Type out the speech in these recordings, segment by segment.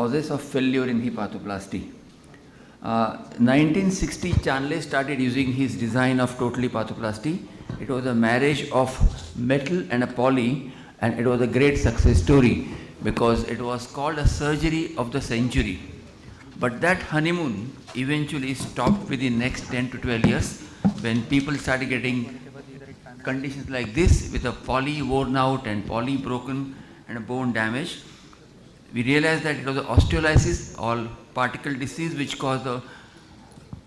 Causes of failure in hip arthroplasty. 1960, Chanley started using his design of total hip arthroplasty. It was a marriage of metal and a poly, and it was a great success story because it was called a surgery of the century. But that honeymoon eventually stopped within next 10 to 12 years when people started getting conditions like this with a poly worn out and poly broken and a bone damage. We realized that it was osteolysis or particle disease which caused the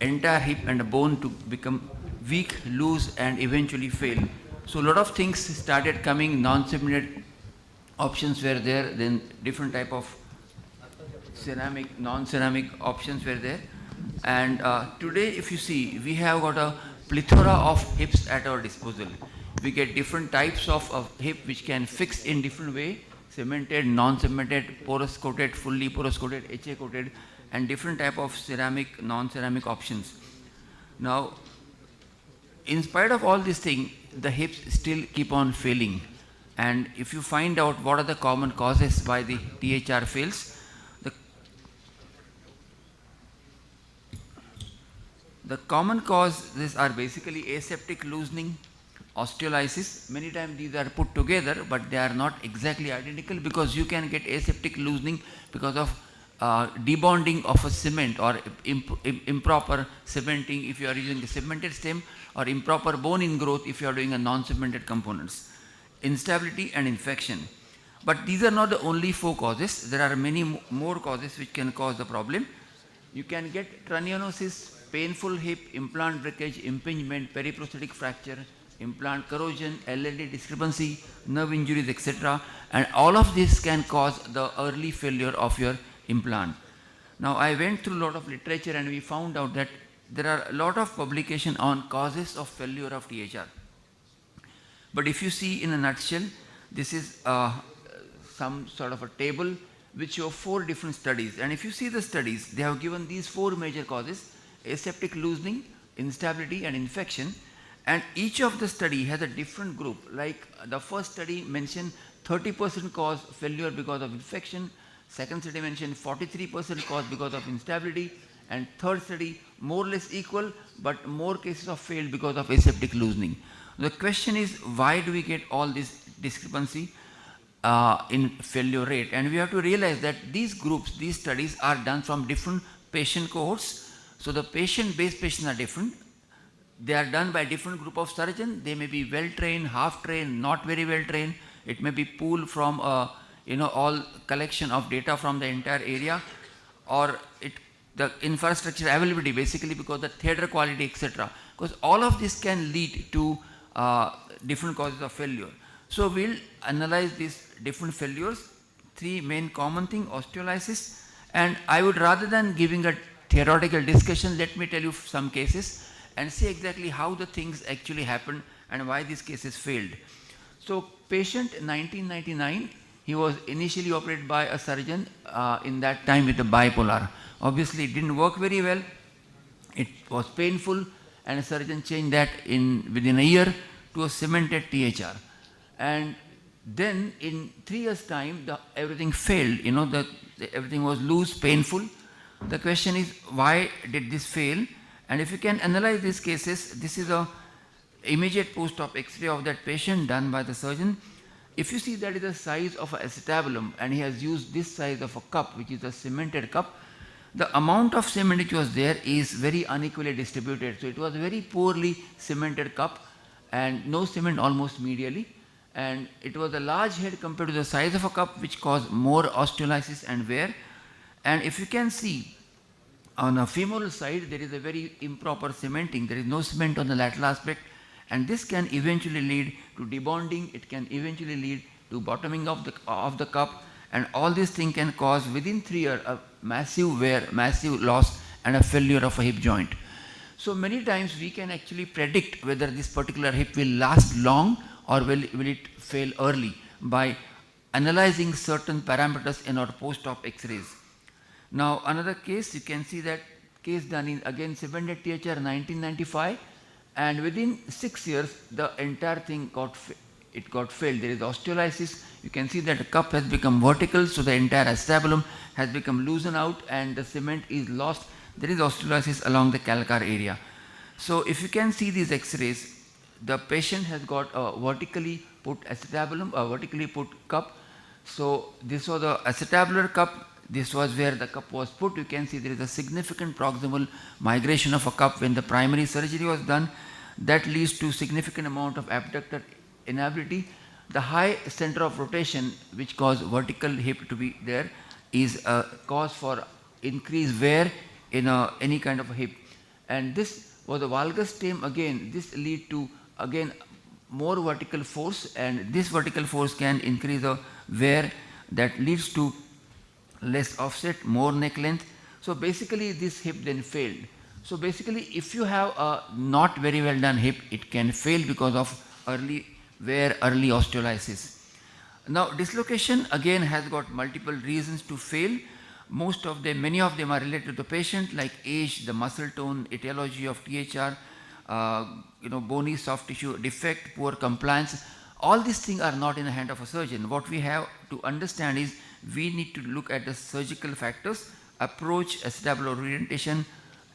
entire hip and the bone to become weak, loose and eventually fail. So a lot of things started coming, non-cemented options were there, then different type of ceramic, non-ceramic options were there. And today if you see, we have got a plethora of hips at our disposal. We get different types of hip which can fix in different way, cemented, non-cemented, porous coated, fully porous coated, HA coated, and different type of ceramic, non-ceramic options. Now, in spite of all these things, the hips still keep on failing. And if you find out what are the common causes why the THR fails, the common causes are basically aseptic loosening, osteolysis. Many times these are put together, but they are not exactly identical because you can get aseptic loosening because of debonding of a cement or improper cementing if you are using a cemented stem, or improper bone ingrowth if you are doing a non-cemented components. Instability and infection. But these are not the only 4 causes. There are many more causes which can cause the problem. You can get trunnionitis, painful hip, implant breakage, impingement, periprosthetic fracture, implant corrosion, LLD discrepancy, nerve injuries, etc. And all of this can cause the early failure of your implant. Now I went through a lot of literature and we found out that there are a lot of publication on causes of failure of THR. But if you see in a nutshell, this is some sort of a table which show 4 different studies. And if you see the studies, they have given these 4 major causes: aseptic loosening, instability and infection. And each of the study has a different group. Like the first study mentioned 30% cause failure because of infection, second study mentioned 43% cause because of instability, and third study more or less equal, but more cases of failed because of aseptic loosening. The question is, why do we get all this discrepancy in failure rate? And we have to realize that these groups, these studies are done from different patient cohorts. So the patient-based patients are different. They are done by different group of surgeons. They may be well trained, half trained, not very well trained. It may be pooled from all collection of data from the entire area, or the infrastructure availability basically because the theatre quality, etc. Because all of this can lead to different causes of failure. So we'll analyze these different failures. 3 main common thing: osteolysis. And I would, rather than giving a theoretical discussion, let me tell you some cases and see exactly how the things actually happened and why these cases failed. So patient in 1999, he was initially operated by a surgeon in that time with a bipolar. Obviously it didn't work very well. It was painful, and a surgeon changed that within a year to a cemented THR. And then in 3 years time, everything failed. Everything was loose, painful. The question is, why did this fail? And if you can analyze these cases, this is a immediate post-op X-ray of that patient done by the surgeon. If you see, that is the size of an acetabulum, and he has used this size of a cup, which is a cemented cup. The amount of cement which was there is very unequally distributed. So it was a very poorly cemented cup and no cement almost medially. And it was a large head compared to the size of a cup, which caused more osteolysis and wear. And if you can see, on a femoral side, there is a very improper cementing. There is no cement on the lateral aspect, and this can eventually lead to debonding. It can eventually lead to bottoming of the cup, and all these things can cause within 3 years a massive wear, massive loss, and a failure of a hip joint. So many times we can actually predict whether this particular hip will last long or will it fail early by analyzing certain parameters in our post-op X-rays. Now another case, you can see that case done in again cemented THR 1995, and within 6 years the entire thing got it got failed. There is osteolysis. You can see that the cup has become vertical, so the entire acetabulum has become loosened out and the cement is lost. There is osteolysis along the calcar area. So if you can see these X-rays, the patient has got a vertically put acetabulum, a vertically put cup. So this was the acetabular cup. This was where the cup was put. You can see there is a significant proximal migration of a cup when the primary surgery was done. That leads to significant amount of abductor inability. The high center of rotation, which cause vertical hip to be there, is a cause for increased wear in any kind of a hip. And this was a valgus stem. Again, this lead to again more vertical force, and this vertical force can increase the wear that leads to less offset, more neck length. So basically this hip then failed. So basically if you have a not very well done hip, it can fail because of early wear, early osteolysis. Now dislocation again has got multiple reasons to fail. Most of them, many of them are related to the patient, like age, the muscle tone, etiology of THR, bony soft tissue defect, poor compliance. All these things are not in the hand of a surgeon. What we have to understand is we need to look at the surgical factors, approach, acetabular orientation,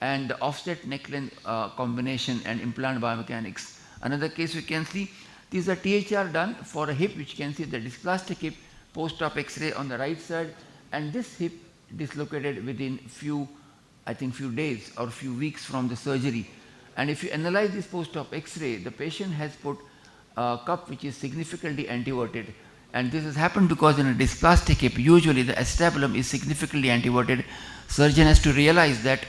and the offset neck length combination and implant biomechanics. Another case we can see, these are THR done for a hip, which you can see the dysplastic hip, post-op X-ray on the right side, and this hip dislocated within few days or few weeks from the surgery. And if you analyze this post-op X-ray, the patient has put a cup which is significantly anteverted. And this has happened because in a dysplastic hip, usually the acetabulum is significantly anteverted. Surgeon has to realize that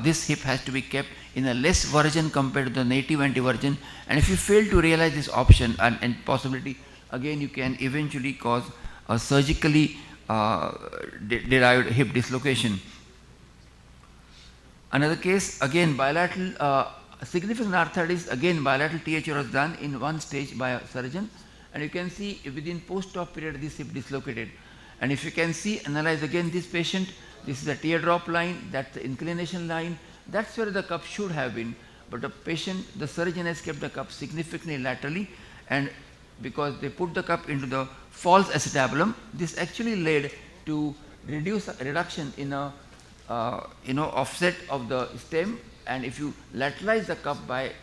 this hip has to be kept in a less version compared to the native anteversion. And if you fail to realize this option and possibility, again you can eventually cause a surgically derived hip dislocation. Another case, again bilateral significant arthritis, again bilateral THR was done in one stage by a surgeon. And you can see within post-op period this hip dislocated. And if you can see, analyze again this patient, this is the teardrop line, that's the inclination line, that's where the cup should have been. But the surgeon has kept the cup significantly laterally, and because they put the cup into the false acetabulum, this actually led to reduction in a offset of the stem. And if you lateralize the cup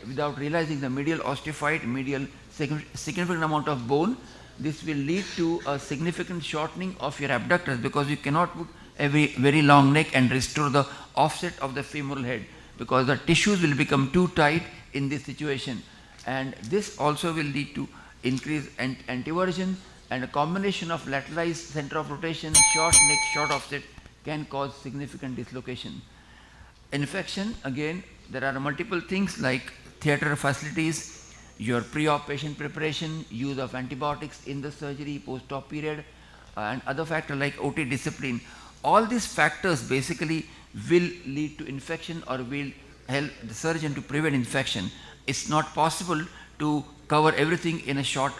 without realizing the medial osteophyte, medial significant amount of bone, this will lead to a significant shortening of your abductors, because you cannot put a very long neck and restore the offset of the femoral head, because the tissues will become too tight in this situation. And this also will lead to increased anteversion, and a combination of lateralized center of rotation, short neck, short offset can cause significant dislocation. Infection, again, there are multiple things like theatre facilities, your pre-op patient preparation, use of antibiotics in the surgery, post-op period, and other factors like OT discipline. All these factors basically will lead to infection or will help the surgeon to prevent infection. It's not possible to cover everything in a short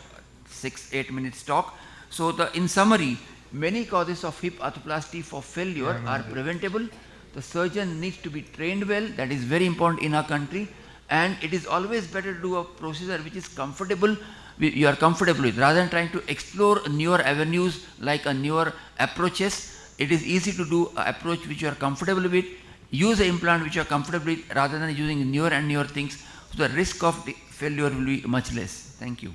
6-8 minute talk. So in summary, many causes of hip arthroplasty for failure are preventable. The surgeon needs to be trained well. That is very important in our country. And it is always better to do a procedure which is comfortable, you are comfortable with, rather than trying to explore newer avenues like a newer approaches. It is easy to do an approach which you are comfortable with, use an implant which you are comfortable with, rather than using newer and newer things. So the risk of the failure will be much less. Thank you.